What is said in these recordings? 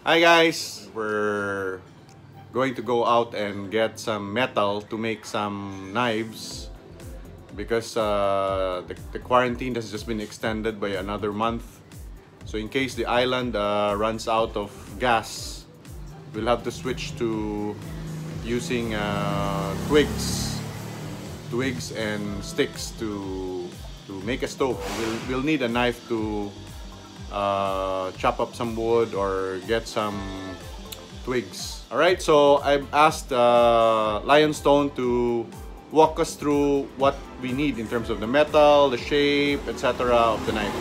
Hi guys! We're going to go out and get some metal to make some knives because the quarantine has just been extended by another month. So in case the island runs out of gas, we'll have to switch to using twigs and sticks to make a stove. We'll need a knife to chop up some wood or get some twigs. Alright, so I've asked Lionstone to walk us through what we need in terms of the metal, the shape, etc. of the knife.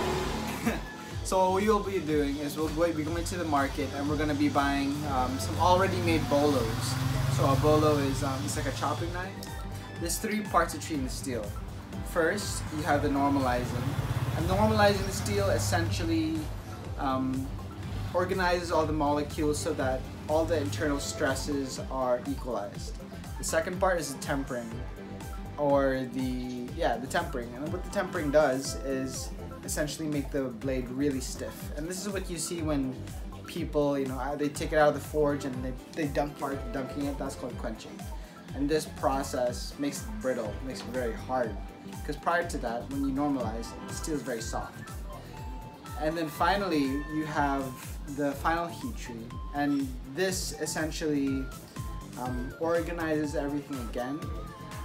So what we will be doing is we'll be going to the market and we're going to be buying some already made bolos. So a bolo is it's like a chopping knife. There's three parts of treating steel. First, you have the normalizing. And normalizing the steel essentially organizes all the molecules so that all the internal stresses are equalized. The second part is the tempering, or the tempering. And what the tempering does is essentially make the blade really stiff. And this is what you see when people, they take it out of the forge and they dunking it. That's called quenching. And this process makes it brittle, makes it very hard. Because prior to that, when you normalize, the steel is very soft. And then finally, you have the final heat treat. And this essentially organizes everything again.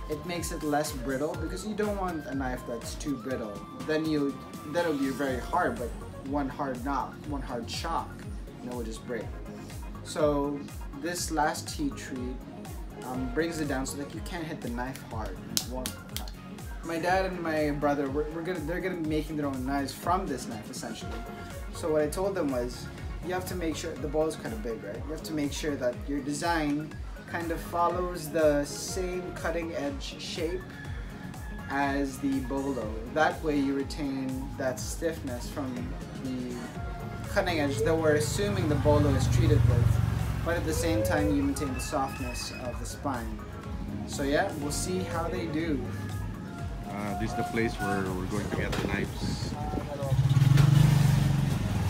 It makes it less brittle because you don't want a knife that's too brittle. Then it'll be very hard, but one hard knock, one hard shock, and it will just break. So this last heat treat brings it down so that you can't hit the knife hard. My dad and my brother, they're gonna be making their own knives from this knife essentially. So what I told them was, you have to make sure, the ball is kind of big, right? You have to make sure that your design kind of follows the same cutting edge shape as the bolo. That way you retain that stiffness from the cutting edge that we're assuming the bolo is treated with, but at the same time you maintain the softness of the spine. So yeah, we'll see how they do. This is the place where we're going to get the knives.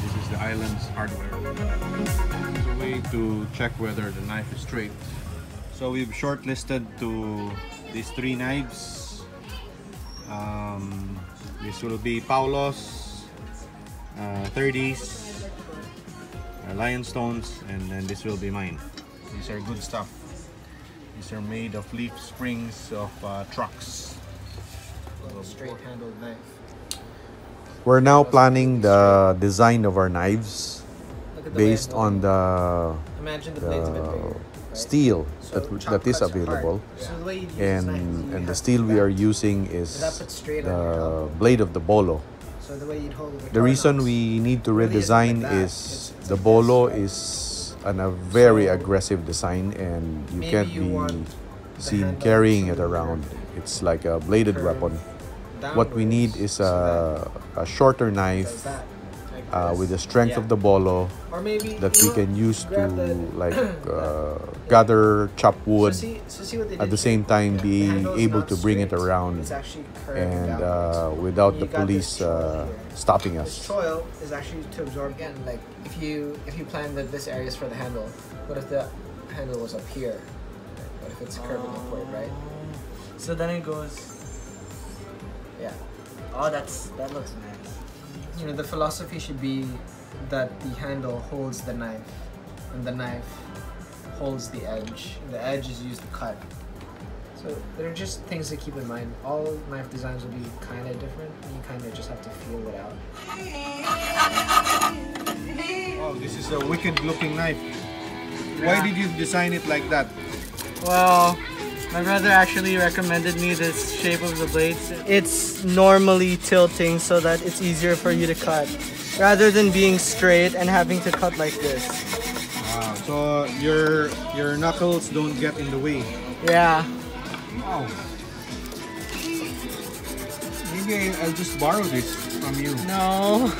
This is the island's hardware. It's a way to check whether the knife is straight. So we've shortlisted to these three knives. This will be Paulos, Thirdy's, Lionstones, and then this will be mine. These are good stuff. These are made of leaf springs of trucks. Straight handled knife. We're now planning the design of our knives based on the steel that is available, and the steel we are using is the blade of the bolo. The reason we need to redesign is the bolo is a very aggressive design, and you can't be seen carrying it around. It's like a bladed weapon. What we need is a shorter knife with the strength of the bolo that we can use to gather, chop wood, at the same time being able to bring it around and without the police stopping us. This choil is actually to absorb again. Like if you plan that this area is for the handle, what if the handle was up here? What if it's curving upward, right? So then it goes. Yeah. Oh, that looks nice. The philosophy should be that the handle holds the knife, and the knife holds the edge. The edge is used to cut. So there are just things to keep in mind. All knife designs will be kind of different, and you kind of just have to feel it out. Wow, this is a wicked looking knife. Why did you design it like that? Well, my brother actually recommended me this shape of the blades. It's normally tilting so that it's easier for you to cut, rather than being straight and having to cut like this. Wow, so your knuckles don't get in the way. Yeah. Wow. Maybe I'll just borrow this from you. No.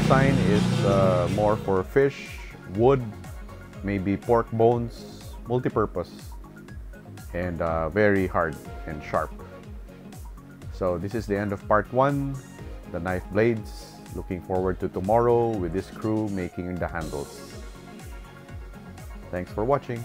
design is more for fish, wood, maybe pork bones, multi-purpose, and very hard and sharp. So this is the end of part 1, the knife blades. Looking forward to tomorrow with this crew making the handles. Thanks for watching.